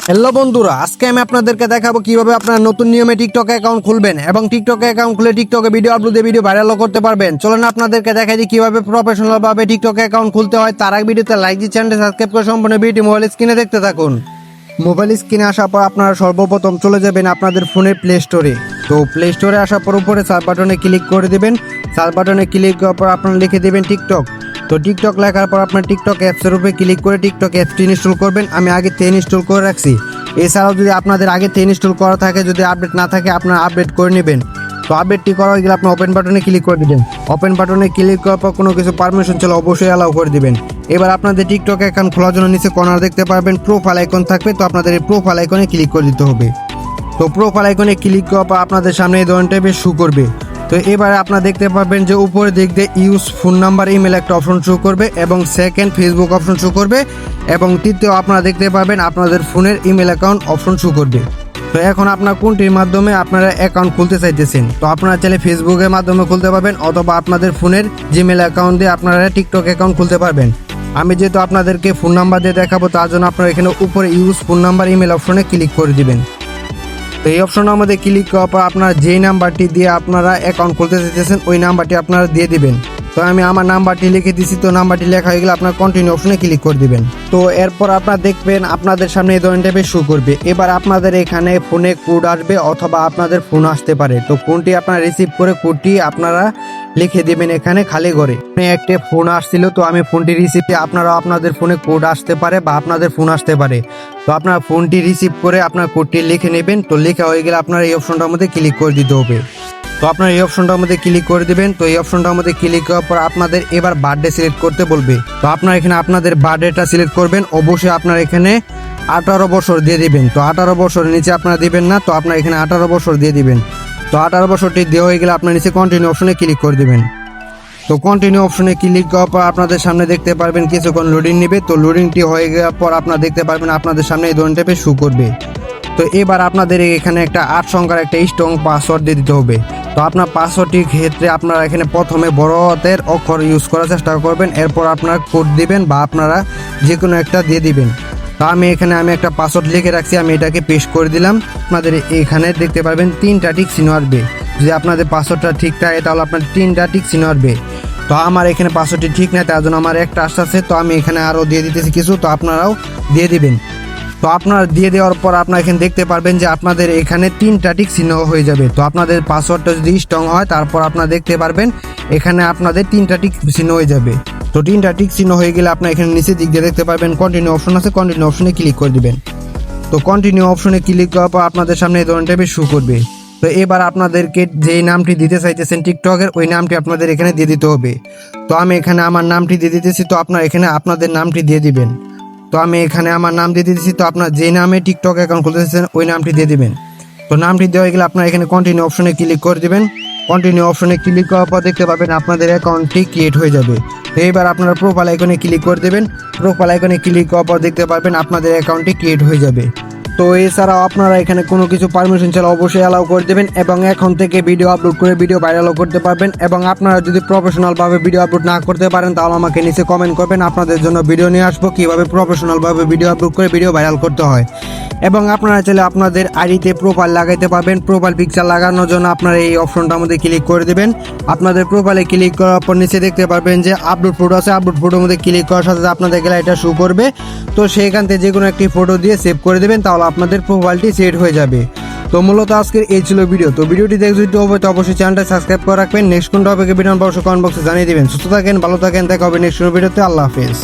Hello বন্ধুরা, আজকে আমি আপনাদেরকে দেখাবো কিভাবে আপনারা নতুন নিয়মে টিকটক অ্যাকাউন্ট খুলবেন এবং টিকটক অ্যাকাউন্ট খুলে টিকটকে ভিডিও আপলোড দিয়ে ভিডিও ভাইরালও করতে পারবেন। চলুন আপনাদেরকে দেখাই দিই কিভাবে প্রফেশনাল ভাবে টিকটক অ্যাকাউন্ট খুলতে হয়। তার আগে ভিডিওতে লাইক দিয়ে চ্যানেলটি সাবস্ক্রাইব করে সম্পূর্ণ ভিডিও মোবাইল স্ক্রিনে দেখতে থাকুন। মোবাইল স্ক্রিনে আসার পর আপনারা সর্বপ্রথম চলে যাবেন আপনাদের ফোনের প্লে স্টোরে। তো প্লে স্টোরে আসার পর উপরে সার্চ বাটনে ক্লিক করে দিবেন। সার্চ বাটনে ক্লিক করার পর আপনারা লিখে দিবেন টিকটক। তো টিকটক লেখার পর আপনার টিকটক অ্যাপসের উপরে ক্লিক করে টিকটক অ্যাপসটি ইনস্টল করবেন। আমি আগে থেকে ইনস্টল করে রাখছি। এছাড়াও যদি আপনাদের আগে থেকে ইনস্টল করা থাকে, যদি আপডেট না থাকে আপনারা আপডেট করে নেবেন। তো আপডেটটি করা হয়ে গেলে আপনি ওপেন বাটনে ক্লিক করে দিবেন। ওপেন বাটনে ক্লিক করার পর কোনো কিছু পারমিশন চলে অবশ্যই অ্যালাউ করে দিবেন। এবার আপনাদের টিকটক অ্যাকাউন্ট খোলার জন্য নিচে কর্নার দেখতে পারবেন প্রোফাইল আইকন থাকবে। তো আপনাদের এই প্রোফাইল আইকনে ক্লিক করে দিতে হবে। তো প্রোফাইল আইকনে ক্লিক করার পর আপনাদের সামনে এই ধরনের টাইপের শো করবে। তো এবারে আপনারা দেখতে পাবেন যে উপরে দিক দিয়ে ইউজ ফোন নাম্বার ইমেল একটা অপশন শো করবে এবং সেকেন্ড ফেসবুক অপশন শো করবে এবং তৃতীয় আপনারা দেখতে পাবেন আপনাদের ফোনের ইমেল অ্যাকাউন্ট অপশন শো করবে। তো এখন আপনার কোনটির মাধ্যমে আপনারা অ্যাকাউন্ট খুলতে চাইতেছেন, তো আপনারা চাইলে ফেসবুকের মাধ্যমে খুলতে পারবেন অথবা আপনাদের ফোনের জিমেল অ্যাকাউন্ট দিয়ে আপনারা টিকটক অ্যাকাউন্ট খুলতে পারবেন। আমি যেহেতু আপনাদেরকে ফোন নাম্বার দিয়ে দেখাবো তার জন্য আপনারা এখানে উপরে ইউজ ফোন নাম্বার ইমেল অপশনে ক্লিক করে দিবেন। তো এই অপশনের মধ্যে ক্লিক করার পর আপনারা যেই নাম্বারটি দিয়ে আপনারা অ্যাকাউন্ট খুলতে চাইতেছেন ওই নাম্বারটি আপনারা দিয়ে দিবেন। তো আমি আমার নাম্বারটি লিখে দিছি। তো নাম্বারটি লেখা হয়ে গেলে আপনার কন্টিনিউ অপশনে ক্লিক করে দিবেন। তো এরপর আপনারা দেখবেন আপনাদের সামনে এই ধরনের টাইপের শো করবে। এবার আপনাদের এখানে ফোনে কোড আসবে অথবা আপনাদের ফোন আসতে পারে। তো ফোনটি আপনারা রিসিভ করে কোডটি আপনারা লিখে দিবেন এখানে খালি ঘরে। একটা ফোন আসছিল, তো আমি ফোনটি রিসিভ, আপনারা আপনাদের ফোনে কোড আসতে পারে বা আপনাদের ফোন আসতে পারে। তো আপনার ফোনটি রিসিভ করে আপনার কোডটি লিখে নেবেন। তো লেখা হয়ে গেলে আপনার এই অপশনটার মধ্যে ক্লিক করে দিতে হবে। তো আপনার এই অপশনটার মধ্যে ক্লিক করে দিবেন। তো এই অপশনটার মধ্যে ক্লিক করার পর আপনাদের এবার বার্থডে সিলেক্ট করতে বলবে। তো আপনারা এখানে আপনাদের বার্থডেটা সিলেক্ট করবেন। অবশ্যই আপনার এখানে 18 বছর দিয়ে দিবেন। তো 18 বছরের নিচে আপনারা দিবেন না। তো আপনারা এখানে 18 বছর দিয়ে দিবেন। তো 18 বছরটি দেওয়া হয়ে গেলে আপনার নিচে কন্টিনিউ অপশনে ক্লিক করে দিবেন। তো কন্টিনিউ অপশনে ক্লিক করার পর আপনাদের সামনে দেখতে পারবেন কিছুক্ষণ লোডিং নেবে। তো লোডিংটি হয়ে যাওয়ার পর আপনারা দেখতে পারবেন আপনাদের সামনে এই ধরনের টাইপের শো করবে। তো এবার আপনাদের এখানে একটা 8 সংখ্যার একটা স্ট্রং পাসওয়ার্ড দিয়ে দিতে হবে। তো আপনার পাসওয়ার্ডটির ক্ষেত্রে আপনারা এখানে প্রথমে বড় হাতের অক্ষর ইউজ করার চেষ্টা করবেন। এরপর আপনারা কোড দিবেন বা আপনারা যে কোনো একটা দিয়ে দিবেন। তো আমি একটা পাসওয়ার্ড লিখে রাখছি, আমি এটাকে পেস্ট করে দিলাম। আপনাদের এখানে দেখতে পারবেন 3টা টিক চিহ্ন আসবে। যদি আপনাদের পাসওয়ার্ডটা ঠিক থাকে তাহলে আপনার 3টা টিক চিহ্ন আসবে। তো আমার এখানে পাসওয়ার্ডটি ঠিক না, তার জন্য আমার একটা আসছে। তো আমি এখানে আরও দিয়ে দিতেছি কিছু, তো আপনারাও দিয়ে দিবেন। তো আপনারা দিয়ে দেওয়ার পর আপনারা এখানে দেখতে পারবেন যে আপনাদের এখানে 3টা টিক চিহ্ন হয়ে যাবে। তো আপনাদের পাসওয়ার্ডটা যদি স্ট্রং হয় তারপর আপনারা দেখতে পারবেন এখানে আপনাদের 3টা টিক চিহ্ন হয়ে যাবে। তো 3টা টিক চিহ্ন হয়ে গেলে আপনারা এখানে নিচের দিক দিয়ে দেখতে পারবেন কন্টিনিউ অপশন আছে, কন্টিনিউ অপশনে ক্লিক করে দিবেন। তো কন্টিনিউ অপশনে ক্লিক করার পর আপনাদের সামনে এই ধরনের টাইপের শো করবে। তো এবার আপনাদেরকে যেই নামটি দিতে চাইতেছেন টিকটকের ওই নামটি আপনাদের এখানে দিয়ে দিতে হবে। তো আমি এখানে আমার নামটি দিয়ে দিতেছি। তো আপনারা এখানে আপনাদের নামটি দিয়ে দিবেন। তো আমি এখানে আমার নাম দিয়ে দিতেছি। তো আপনার যে নামে টিকটক অ্যাকাউন্ট খুলতেছেন ওই নামটি দিয়ে দিবেন। তো নামটি দেওয়া হয়ে গেলে আপনারা এখানে কন্টিনিউ অপশনে ক্লিক করে দিবেন। কন্টিনিউ অপশনে ক্লিক করার পর দেখতে পাবেন আপনাদের অ্যাকাউন্টটি ক্রিয়েট হয়ে যাবে। তো এবার আপনারা প্রোফাইল আইকনে ক্লিক করে দেবেন। প্রোফাইল আইকনে ক্লিক করার পর দেখতে পারবেন আপনাদের অ্যাকাউন্টটি ক্রিয়েট হয়ে যাবে। তো এছাড়াও আপনারা এখানে কোনো কিছু পারমিশন চাইলে অবশ্যই অ্যালাউ করে দেবেন এবং এখন থেকে ভিডিও আপলোড করে ভিডিও ভাইরালও করতে পারবেন। এবং আপনারা যদি প্রফেশনালভাবে ভিডিও আপলোড না করতে পারেন তাহলে আমাকে নিচে কমেন্ট করবেন, আপনাদের জন্য ভিডিও নিয়ে আসবো কীভাবে প্রফেশনালভাবে ভিডিও আপলোড করে ভিডিও ভাইরাল করতে হয়। এবং আপনারা চাইলে আপনাদের আইডিতে প্রোফাইল লাগাইতে পারবেন। প্রোফাইল পিকচার লাগানোর জন্য আপনারা এই অপশনটার মধ্যে ক্লিক করে দেবেন। আপনাদের প্রোফাইলে ক্লিক করার পর নিচে দেখতে পারবেন যে আপলোড ফটো আছে, আপলোড ফটোর মধ্যে ক্লিক করার সাথে আপনাদের গ্যালারিটা শো করবে। তো সেইখান থেকে যে কোনো একটি ফটো দিয়ে সেভ করে দেবেন, তাহলে আপনাদের প্রোফাইলটি সেট হয়ে যাবে। তো মূলত আজকের এই ছিল ভিডিও। তো ভিডিওটি দেখতে যদি হবে তো অবশ্যই চ্যানেলটা সাবস্ক্রাইব করে রাখবেন। নেক্সট কোন টপিকে ভিডিও অবশ্যই কমেন্ট বক্সে জানিয়ে দেবেন। সুস্থ থাকেন, ভালো থাকেন, দেখা হবে নেক্সট ভিডিওতে। আল্লাহ হাফেজ।